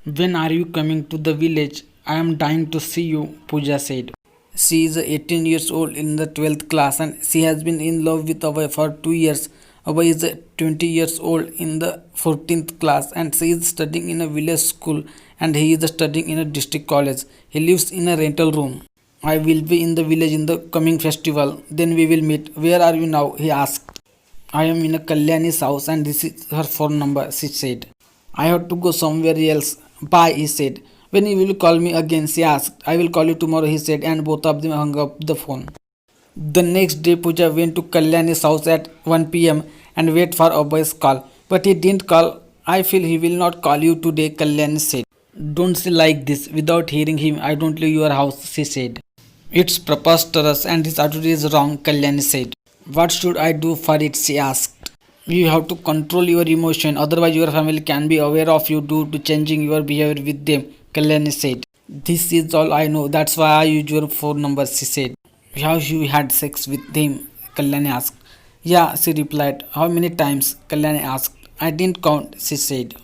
When are you coming to the village? I am dying to see you, Pooja said. She is 18 years old in the 12th class and she has been in love with Abhay for 2 years. Abhay is 20 years old in the 14th class and she is studying in a village school and he is studying in a district college. He lives in a rental room. I will be in the village in the coming festival. Then we will meet. Where are you now? He asked. I am in a Kalyani's house and this is her phone number, she said. I have to go somewhere else. Bye, he said. When you will call me again, she asked. I will call you tomorrow, he said, and both of them hung up the phone. The next day, Pooja went to Kalyani's house at 1 p.m. and waited for Abhay's call. But he didn't call. I feel he will not call you today, Kalyani said. Don't say like this. Without hearing him, I don't leave your house, she said. It's preposterous and his attitude is wrong, Kalyani said. What should I do for it? She asked. You have to control your emotion, otherwise your family can be aware of you due to changing your behavior with them, Kalyani said. This is all I know, that's why I use your phone number, she said. Have you had sex with him? Kalyani asked. Yeah, she replied. How many times? Kalyani asked. I didn't count, she said.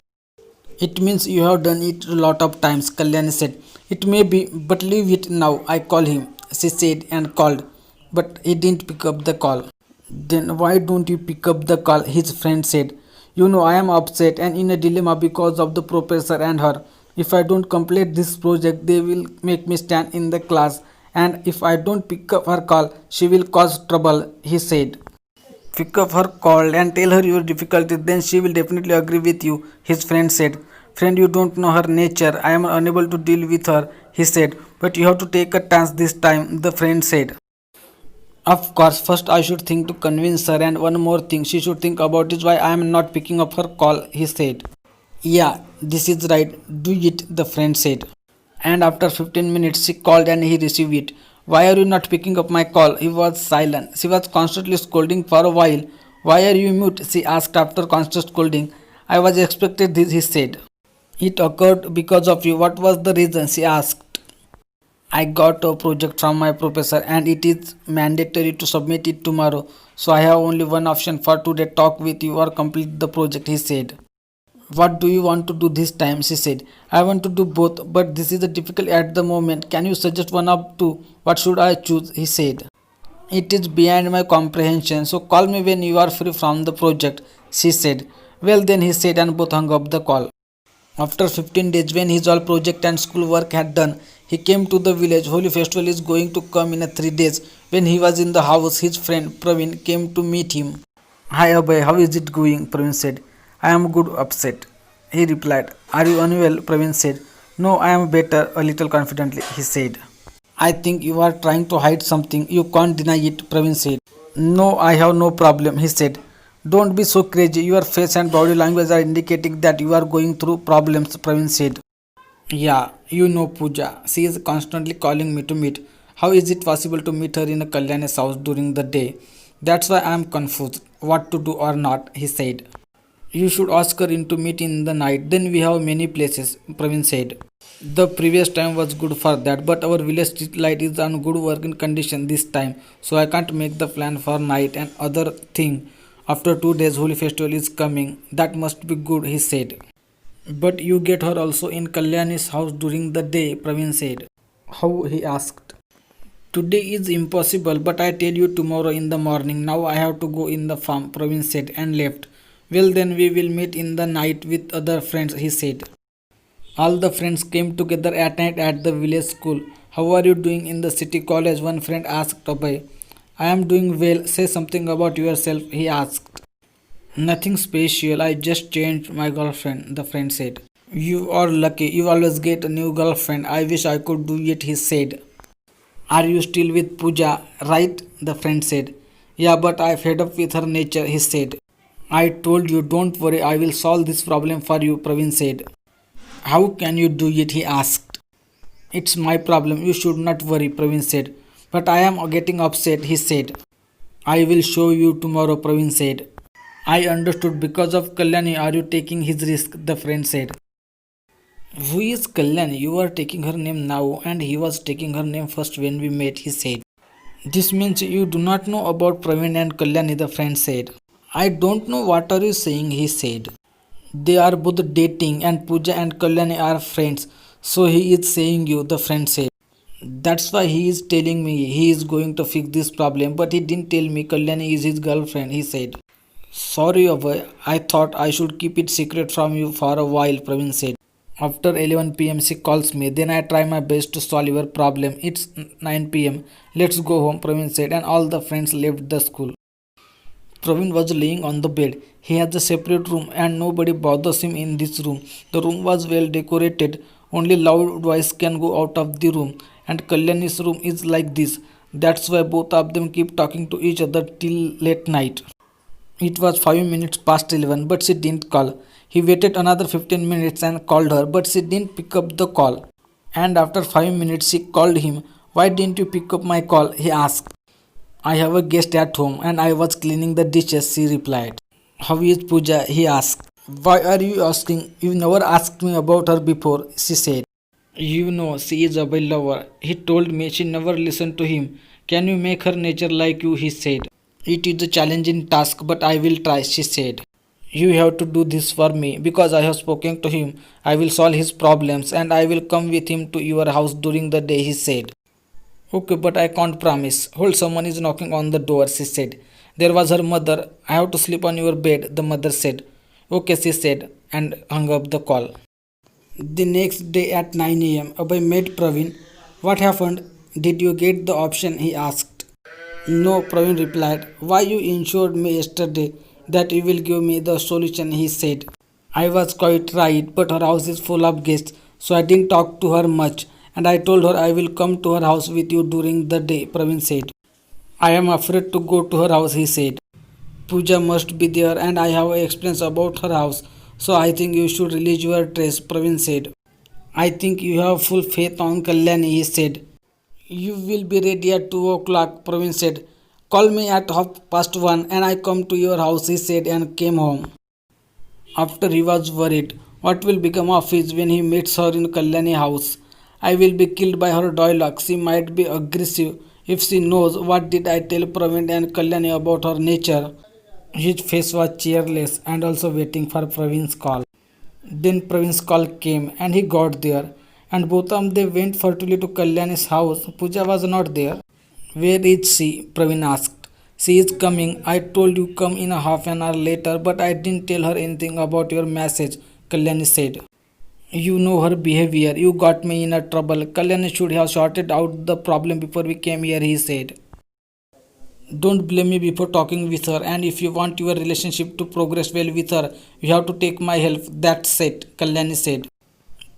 It means you have done it a lot of times, Kalyani said. It may be, but leave it now. I call him, she said and called. But he didn't pick up the call. Then why don't you pick up the call? His friend said. You know I am upset and in a dilemma because of the professor and her. If I don't complete this project, they will make me stand in the class. And if I don't pick up her call, she will cause trouble, he said. Pick up her call and tell her your difficulty, then she will definitely agree with you, his friend said. Friend, you don't know her nature. I am unable to deal with her, he said. But you have to take a chance this time, the friend said. Of course, first I should think to convince her, and one more thing she should think about is why I am not picking up her call, he said. Yeah, this is right. Do it, the friend said. And after 15 minutes, she called and he received it. Why are you not picking up my call? He was silent. She was constantly scolding for a while. Why are you mute? She asked after constant scolding. I was expected this, he said. It occurred because of you. What was the reason? She asked. I got a project from my professor and it is mandatory to submit it tomorrow. So I have only one option for today, talk with you or complete the project, he said. What do you want to do this time? She said. I want to do both, but this is difficult at the moment. Can you suggest one of two? What should I choose? He said. It is beyond my comprehension, so call me when you are free from the project, she said. Well then, he said, and both hung up the call. After 15 days, when his all project and school work had done, he came to the village. Holy festival is going to come in 3 days. When he was in the house, his friend Praveen came to meet him. Hi Abhay, how is it going? Praveen said. I am good, upset. He replied. Are you unwell? Praveen said. No, I am better, a little confidently, he said. I think you are trying to hide something. You can't deny it, Praveen said. No, I have no problem, he said. Don't be so crazy. Your face and body language are indicating that you are going through problems, Praveen said. Yeah, you know Pooja. She is constantly calling me to meet. How is it possible to meet her in a Kalyani's house during the day? That's why I am confused. What to do or not, he said. You should ask her in to meet in the night. Then we have many places, Praveen said. The previous time was good for that, but our village street light is on good working condition this time, so I can't make the plan for night and other thing. After 2 days, Holy Festival is coming. That must be good, he said. But you get her also in Kalyani's house during the day, Praveen said. How? He asked. Today is impossible, but I tell you tomorrow in the morning. Now I have to go in the farm, Praveen said and left. Well, then we will meet in the night with other friends, he said. All the friends came together at night at the village school. How are you doing in the city college? One friend asked Abhay. I am doing well. Say something about yourself, he asked. Nothing special. I just changed my girlfriend, the friend said. You are lucky. You always get a new girlfriend. I wish I could do it, he said. Are you still with Pooja, right? The friend said. Yeah, but I fed up with her nature, he said. I told you, don't worry, I will solve this problem for you, Praveen said. How can you do it? He asked. It's my problem. You should not worry, Praveen said. But I am getting upset, he said. I will show you tomorrow, Praveen said. I understood. Because of Kalyani, are you taking his risk? The friend said. Who is Kalyani? You are taking her name now, and he was taking her name first when we met, he said. This means you do not know about Praveen and Kalyani, the friend said. I don't know what are you saying, he said. They are both dating and Pooja and Kalyani are friends. So he is saying you, the friend said. That's why he is telling me he is going to fix this problem, but he didn't tell me Kalyani is his girlfriend, he said. Sorry, Abhay, I thought I should keep it secret from you for a while, Praveen said. After 11 p.m., she calls me. Then I try my best to solve your problem. It's 9 p.m. Let's go home, Praveen said, and all the friends left the school. Praveen was laying on the bed. He has a separate room and nobody bothers him in this room. The room was well decorated. Only loud voice can go out of the room. And Kalyani's room is like this. That's why both of them keep talking to each other till late night. It was 5 minutes past 11, but she didn't call. He waited another 15 minutes and called her, but she didn't pick up the call. And after 5 minutes, she called him. Why didn't you pick up my call? He asked. I have a guest at home and I was cleaning the dishes, she replied. How is Pooja? He asked. Why are you asking? You never asked me about her before, she said. You know, she is a big lover. He told me she never listened to him. Can you make her nature like you? He said. It is a challenging task, but I will try, she said. You have to do this for me because I have spoken to him. I will solve his problems and I will come with him to your house during the day, he said. Okay, but I can't promise. Hold, someone is knocking on the door, she said. There was her mother. I have to sleep on your bed, the mother said. Okay, she said, and hung up the call. The next day at 9 a.m., Abhay met Praveen. What happened? Did you get the option? He asked. No, Praveen replied. Why you insured me yesterday that you will give me the solution, he said. I was quite right, but her house is full of guests, so I didn't talk to her much. And I told her I will come to her house with you during the day, Praveen said. I am afraid to go to her house, he said. Pooja must be there and I have explains about her house, so I think you should release your dress, Praveen said. I think you have full faith on Kalyani, he said. You will be ready at 2 o'clock, Praveen said. Call me at 1:30 and I come to your house, he said and came home. After he was worried, what will become of his when he meets her in Kalyani house? I will be killed by her dialogue. She might be aggressive if she knows what did I tell Praveen and Kalyani about her nature. His face was cheerless and also waiting for Praveen's call. Then Praveen's call came and he got there. And both of them went furtively to Kalyani's house. Pooja was not there. Where is she? Praveen asked. She is coming. I told you come in a half an hour later, but I didn't tell her anything about your message, Kalyani said. You know her behavior. You got me in a trouble. Kalyani should have sorted out the problem before we came here, he said. Don't blame me before talking with her, and if you want your relationship to progress well with her, you have to take my help. That's it, Kalyani said.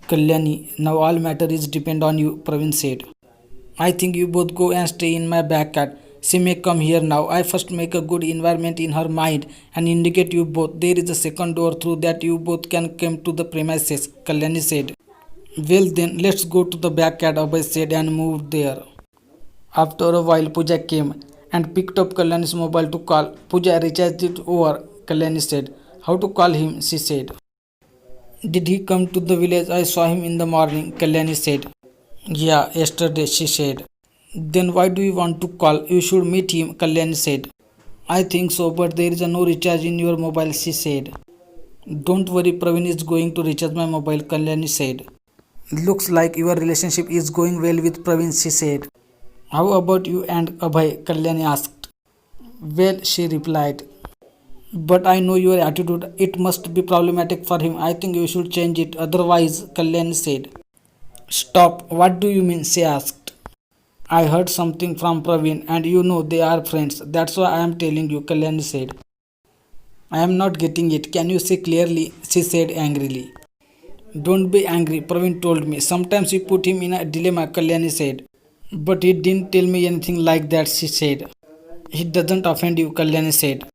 Kalyani, now all matter is depend on you, Praveen said. I think you both go and stay in my backyard. She may come here now. I first make a good environment in her mind and indicate you both. There is a second door through that you both can come to the premises, Kalyani said. Well then, let's go to the backyard, Abhay said and moved there. After a while, Pooja came and picked up Kalyani's mobile to call. Pooja recharged it over, Kalyani said. How to call him, she said. Did he come to the village? I saw him in the morning, Kalyani said. Yeah, yesterday, she said. Then why do you want to call? You should meet him, Kalyani said. I think so, but there is no recharge in your mobile, she said. Don't worry, Praveen is going to recharge my mobile, Kalyani said. Looks like your relationship is going well with Praveen, she said. How about you and Abhay? Kalyani asked. Well, she replied. But I know your attitude. It must be problematic for him. I think you should change it. Otherwise, Kalyani said. Stop. What do you mean? She asked. I heard something from Praveen and you know they are friends. That's why I am telling you, Kalyani said. I am not getting it. Can you see clearly? She said angrily. Don't be angry, Praveen told me. Sometimes you put him in a dilemma, Kalyani said. But he didn't tell me anything like that, she said. He doesn't offend you, Kalyani said.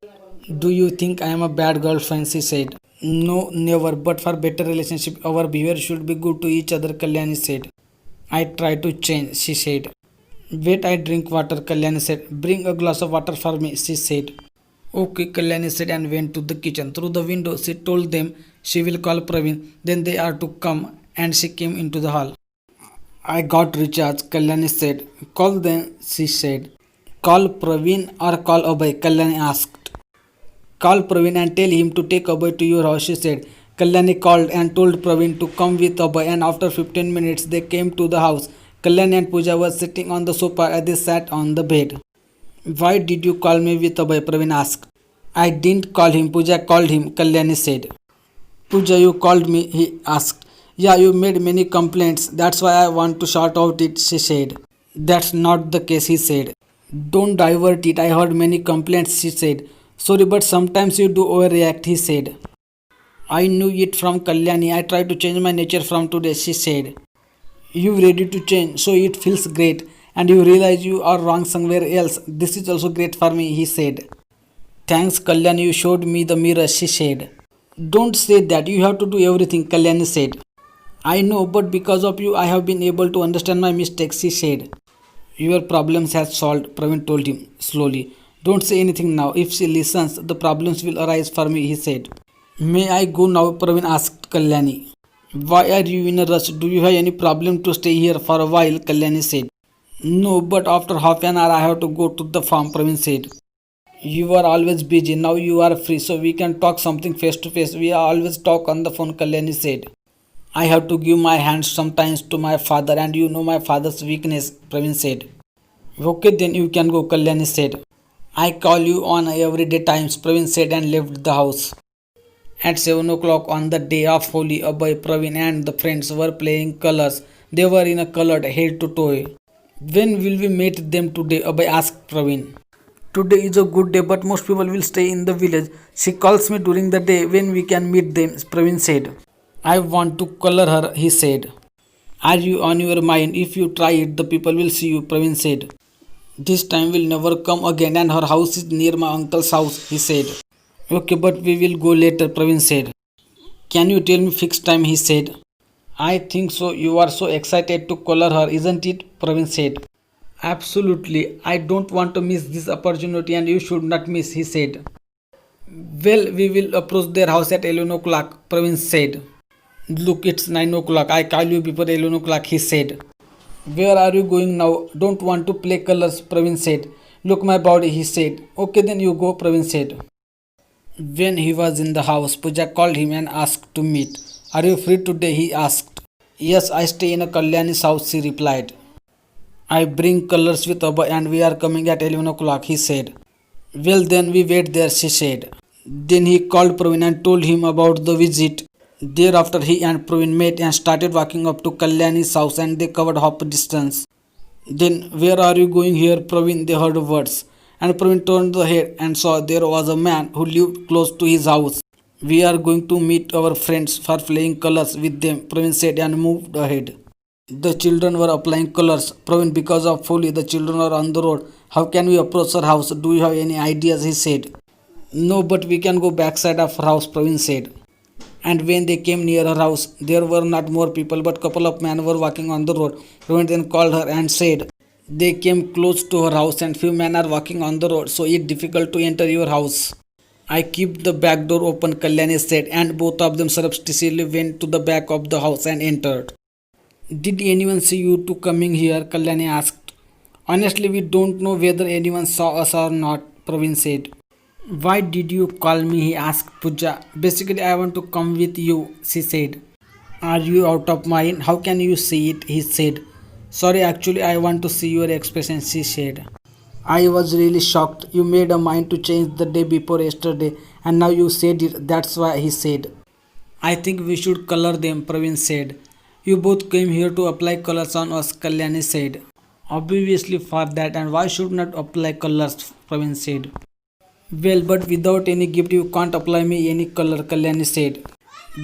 Do you think I am a bad girlfriend? She said. No, never. But for better relationship, our behavior should be good to each other, Kalyani said. I try to change, she said. Wait, I drink water, Kalyani said. Bring a glass of water for me, she said. Okay, Kalyani said and went to the kitchen. Through the window, she told them she will call Praveen. Then they are to come and she came into the hall. I got recharge, Kalyani said. Call them, she said. Call Praveen or call Abhay, Kalyani asked. Call Praveen and tell him to take Abhay to your house, she said. Kalyani called and told Praveen to come with Abhay, and after 15 minutes they came to the house. Kalyani and Pooja were sitting on the sofa as they sat on the bed. Why did you call me with Abhay? Praveen asked. I didn't call him, Pooja called him, Kalyani said. Pooja, you called me, he asked. Yeah, you made many complaints. That's why I want to shout out it, she said. That's not the case, he said. Don't divert it. I heard many complaints, she said. Sorry, but sometimes you do overreact, he said. I knew it from Kalyani. I tried to change my nature from today, she said. You ready to change, so it feels great. And you realize you are wrong somewhere else. This is also great for me, he said. Thanks, Kalyani. You showed me the mirror, she said. Don't say that. You have to do everything, Kalyani said. I know, but because of you, I have been able to understand my mistakes, she said. Your problems have solved, Praveen told him slowly. Don't say anything now. If she listens, the problems will arise for me, he said. May I go now? Praveen asked Kalyani. Why are you in a rush? Do you have any problem to stay here for a while? Kalyani said. No, but after half an hour I have to go to the farm, Praveen said. You are always busy. Now you are free, so we can talk something face to face. We always talk on the phone, Kalyani said. I have to give my hands sometimes to my father, and you know my father's weakness, Praveen said. Okay, then you can go, Kalyani said. I call you on everyday times, Praveen said and left the house. At 7 o'clock on the day of Holi, Abhay, Praveen and the friends were playing colors. They were in a colored head to toe. When will we meet them today? Abhay asked Praveen. Today is a good day, but most people will stay in the village. She calls me during the day when we can meet them, Praveen said. I want to color her, he said. Are you on your mind? If you try it, the people will see you, Praveen said. This time will never come again, and her house is near my uncle's house, he said. Okay, but we will go later, Praveen said. Can you tell me fixed time, he said. I think so. You are so excited to color her, isn't it? Praveen said. Absolutely. I don't want to miss this opportunity, and you should not miss, he said. Well, we will approach their house at 11 o'clock, Praveen said. Look, it's 9 o'clock. I call you before 11 o'clock, he said. Where are you going now? Don't want to play colors, Praveen said. Look my body, he said. Okay, then you go, Praveen said. When he was in the house, Pooja called him and asked to meet. Are you free today? He asked. Yes, I stay in a Kalyani's house, she replied. I bring colors with Abhay and we are coming at 11 o'clock, he said. Well, then we wait there, she said. Then he called Praveen and told him about the visit. Thereafter, he and Praveen met and started walking up to Kalyani's house, and they covered half distance. Then, where are you going here, Praveen? They heard words. And Praveen turned the head and saw there was a man who lived close to his house. We are going to meet our friends for playing colors with them, Praveen said and moved ahead. The children were applying colors. Praveen, because of Holi, the children are on the road. How can we approach her house? Do you have any ideas? He said. No, but we can go backside of her house, Praveen said. And when they came near her house, there were not more people, but couple of men were walking on the road. Praveen then called her and said, they came close to her house and few men are walking on the road, so it's difficult to enter your house. I keep the back door open, Kalyani said, and both of them surreptitiously went to the back of the house and entered. Did anyone see you two coming here? Kalyani asked. Honestly, we don't know whether anyone saw us or not, Praveen said. Why did you call me? He asked Pooja. Basically, I want to come with you, she said. Are you out of mind? How can you see it? He said. Sorry, actually, I want to see your expression, she said. I was really shocked. You made a mind to change the day before yesterday, and now you said it. That's why, he said. I think we should color them, Praveen said. You both came here to apply colors on us, Kalyani said. Obviously for that, and why should not apply colors, Praveen said. Well, but without any gift you can't apply me any color, Kalyani said.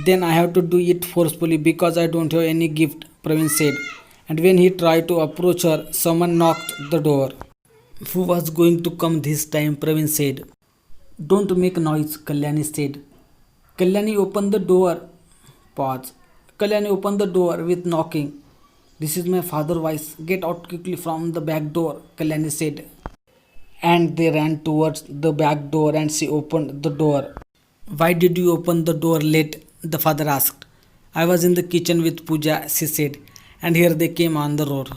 Then I have to do it forcefully because I don't have any gift, Praveen said. And when he tried to approach her, someone knocked the door. Who was going to come this time, Praveen said. Don't make noise, Kalyani said. Kalyani opened the door. Pause. Kalyani opened the door with knocking. This is my father's voice. Get out quickly from the back door, Kalyani said. And they ran towards the back door and she opened the door. Why did you open the door late? The father asked. I was in the kitchen with Pooja, she said, and here they came on the road.